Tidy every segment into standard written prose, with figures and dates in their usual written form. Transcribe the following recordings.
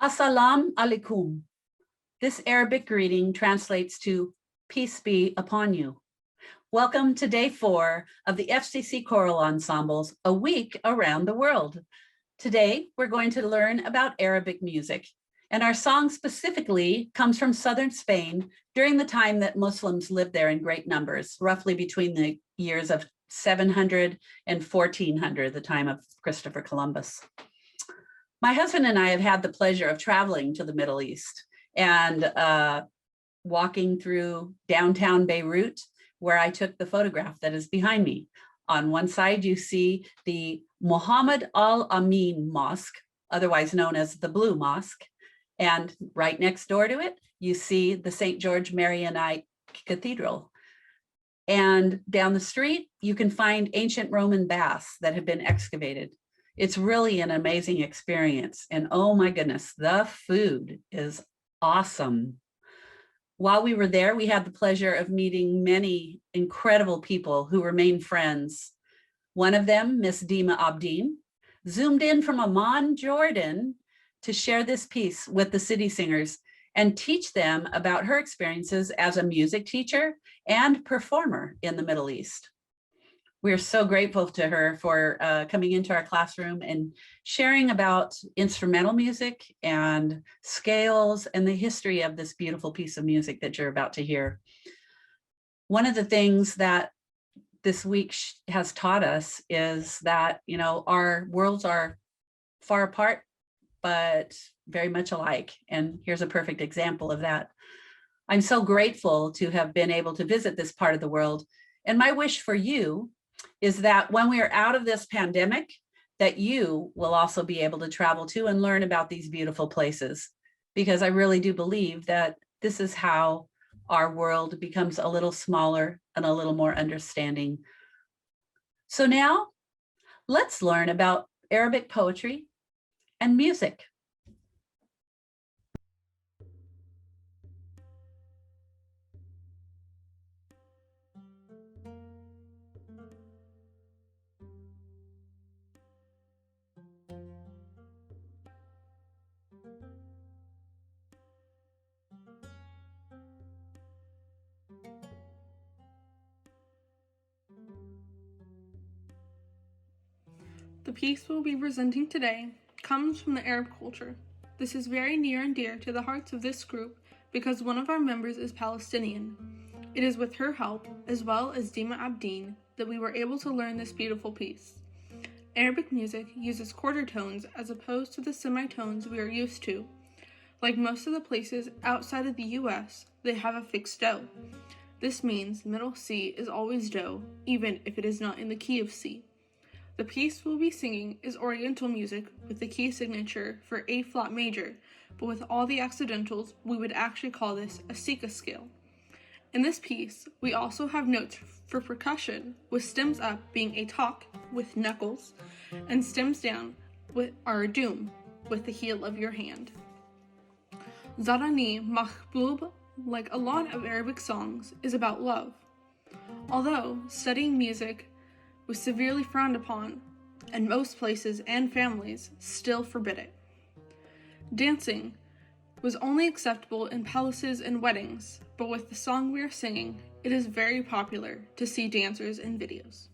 Assalamu alaikum. This Arabic greeting translates to peace be upon you. Welcome to day 4 of the FCC Choral Ensembles, a week around the world. Today, we're going to learn about Arabic music, and our song specifically comes from southern Spain during the time that Muslims lived there in great numbers, roughly between the years of 700 and 1400, the time of Christopher Columbus. My husband and I have had the pleasure of traveling to the Middle East and walking through downtown Beirut, where I took the photograph that is behind me. On one side, you see the Muhammad Al-Amin Mosque, otherwise known as the Blue Mosque. And right next door to it, you see the St. George Marianite Cathedral. And down the street, you can find ancient Roman baths that have been excavated. It's really an amazing experience. And oh my goodness, the food is awesome. While we were there, we had the pleasure of meeting many incredible people who remain friends. One of them, Miss Dima Abdin, zoomed in from Amman, Jordan, to share this piece with the City Singers and teach them about her experiences as a music teacher and performer in the Middle East. We're so grateful to her for coming into our classroom and sharing about instrumental music and scales and the history of this beautiful piece of music that you're about to hear. One of the things that this week has taught us is that, you know, our worlds are far apart, but very much alike. And here's a perfect example of that. I'm so grateful to have been able to visit this part of the world. And my wish for you is that when we are out of this pandemic, that you will also be able to travel to and learn about these beautiful places, because I really do believe that this is how our world becomes a little smaller and a little more understanding. So now let's learn about Arabic poetry and music. The piece we'll be presenting today comes from the Arab culture. This is very near and dear to the hearts of this group because one of our members is Palestinian. It is with her help, as well as Dima Abdin, that we were able to learn this beautiful piece. Arabic music uses quarter tones as opposed to the semitones we are used to. Like most of the places outside of the US, they have a fixed do. This means middle C is always do, even if it is not in the key of C. The piece we'll be singing is Oriental music with the key signature for A flat major, but with all the accidentals, we would actually call this a Sika scale. In this piece, we also have notes for percussion, with stems up being a talk with knuckles, and stems down are a doom with the heel of your hand. Zarani Mahbub, like a lot of Arabic songs, is about love. Although studying music was severely frowned upon, and most places and families still forbid it. Dancing was only acceptable in palaces and weddings, but with the song we are singing, it is very popular to see dancers in videos.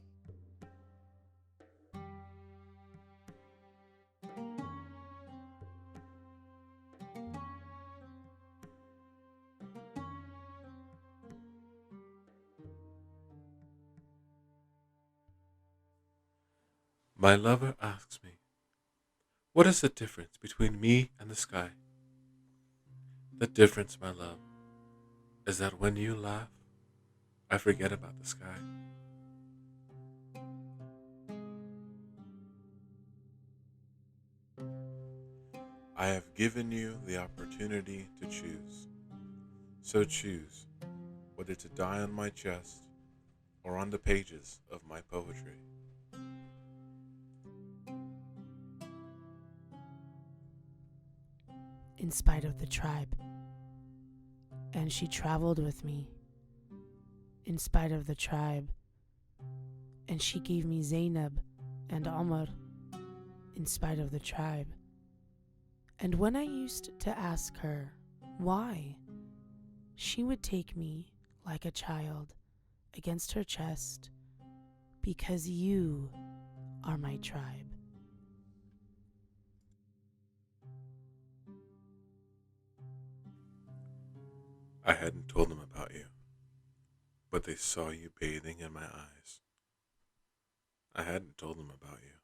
My lover asks me, what is the difference between me and the sky? The difference, my love, is that when you laugh, I forget about the sky. I have given you the opportunity to choose. So choose whether to die on my chest or on the pages of my poetry. In spite of the tribe, and she traveled with me. In spite of the tribe, and she gave me Zainab and Omar. In spite of the tribe, And when I used to ask her why, she would take me like a child against her chest, because you are my tribe. I hadn't told them about you, but they saw you bathing in my eyes. I hadn't told them about you,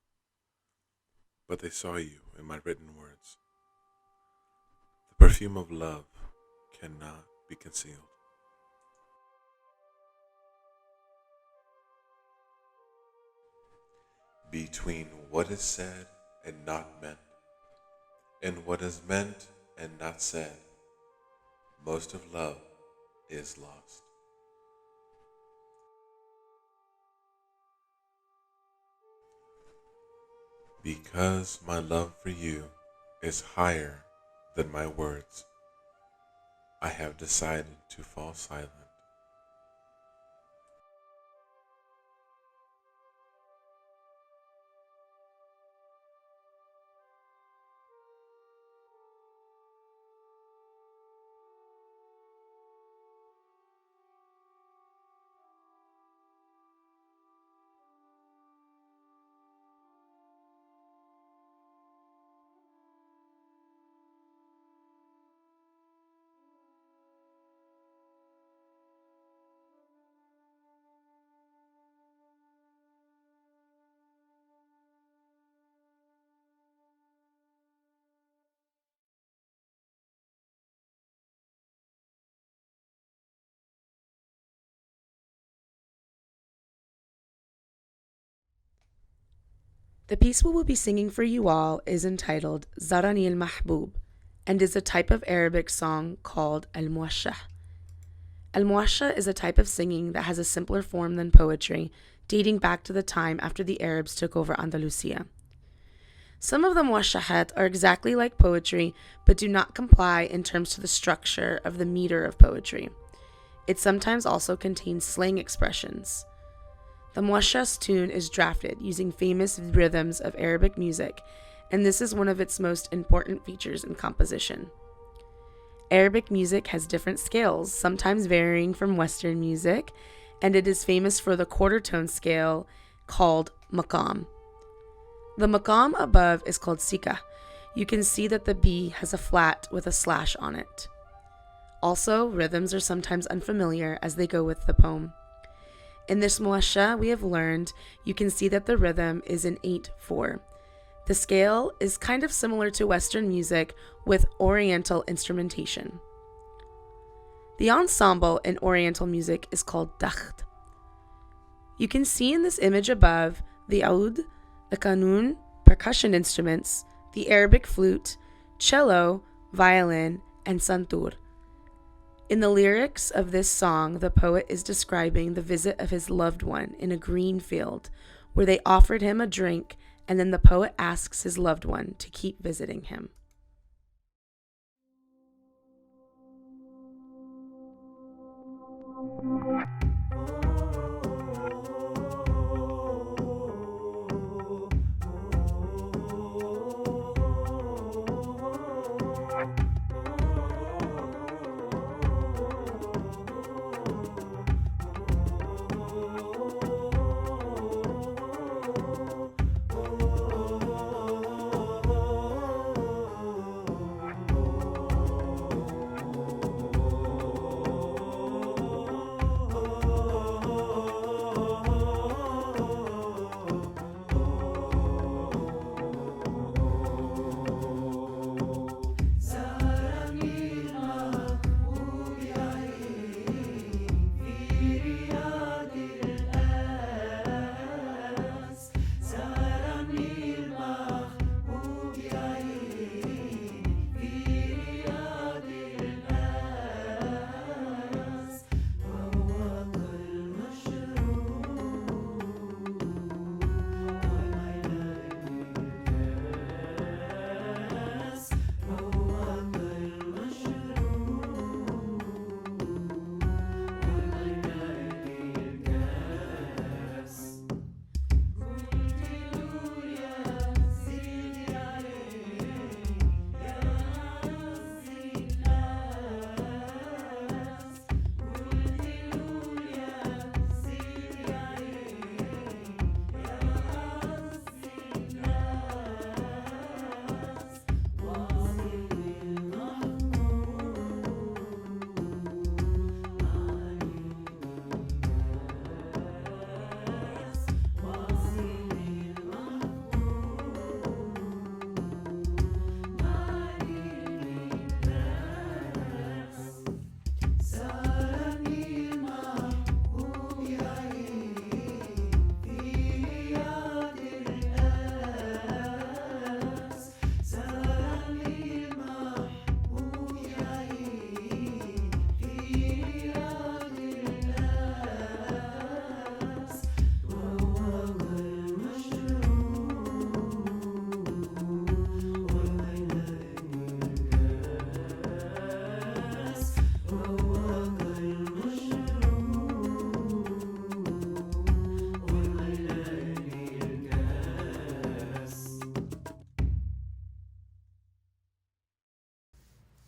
but they saw you in my written words. The perfume of love cannot be concealed. Between what is said and not meant, and what is meant and not said, most of love is lost. Because my love for you is higher than my words, I have decided to fall silent. The piece we will be singing for you all is entitled Zarani al-Mahbub and is a type of Arabic song called al-Muwashshah. Al-Muwashshah is a type of singing that has a simpler form than poetry, dating back to the time after the Arabs took over Andalusia. Some of the muwashshahat are exactly like poetry, but do not comply in terms to the structure of the meter of poetry. It sometimes also contains slang expressions. The muwashshah's tune is drafted using famous rhythms of Arabic music, and this is one of its most important features in composition. Arabic music has different scales, sometimes varying from Western music, and it is famous for the quarter tone scale called maqam. The maqam above is called sika. You can see that the B has a flat with a slash on it. Also, rhythms are sometimes unfamiliar as they go with the poem. In this muwashshah we have learned, you can see that the rhythm is an 8/4. The scale is kind of similar to Western music with Oriental instrumentation. The ensemble in Oriental music is called dakht. You can see in this image above the oud, the qanun, percussion instruments, the Arabic flute, cello, violin, and santur. In the lyrics of this song, the poet is describing the visit of his loved one in a green field, where they offered him a drink, and then the poet asks his loved one to keep visiting him.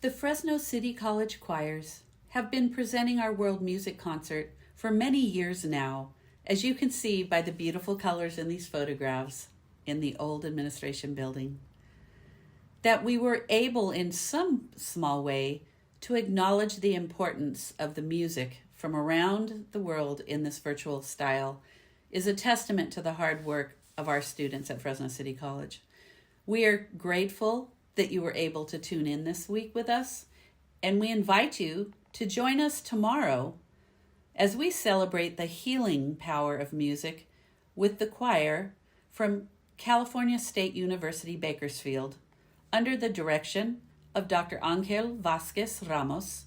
The Fresno City College Choirs have been presenting our World Music Concert for many years now, as you can see by the beautiful colors in these photographs in the old administration building. That we were able in some small way to acknowledge the importance of the music from around the world in this virtual style is a testament to the hard work of our students at Fresno City College. We are grateful that you were able to tune in this week with us, and we invite you to join us tomorrow as we celebrate the healing power of music with the choir from California State University, Bakersfield, under the direction of Dr. Angel Vazquez-Ramos.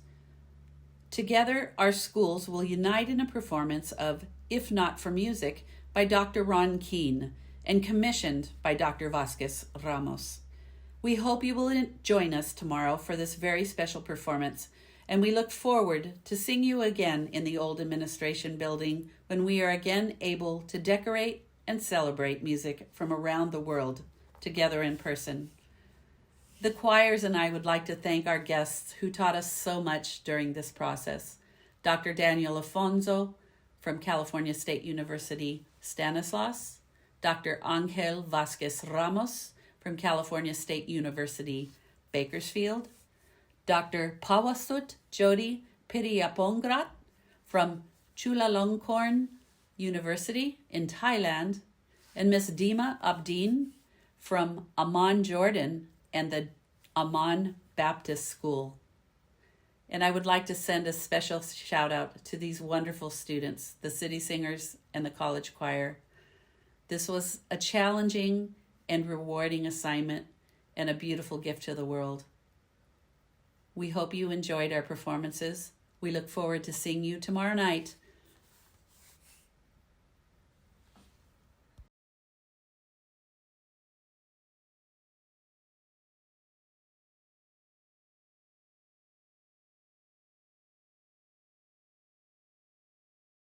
Together, our schools will unite in a performance of If Not for Music by Dr. Kean and commissioned by Dr. Vazquez-Ramos. We hope you will join us tomorrow for this very special performance, and we look forward to seeing you again in the old administration building when we are again able to decorate and celebrate music from around the world together in person. The choirs and I would like to thank our guests who taught us so much during this process. Dr. Daniel Afonso from California State University, Stanislaus, Dr. Angel Vazquez-Ramos from California State University, Bakersfield, Dr. Pawasut Jody Piriapongrat from Chulalongkorn University in Thailand, and Miss Dima Abdin from Amman, Jordan, and the Amman Baptist School. And I would like to send a special shout out to these wonderful students, the city singers and the college choir. This was a challenging and rewarding assignment and a beautiful gift to the world. We hope you enjoyed our performances. We look forward to seeing you tomorrow night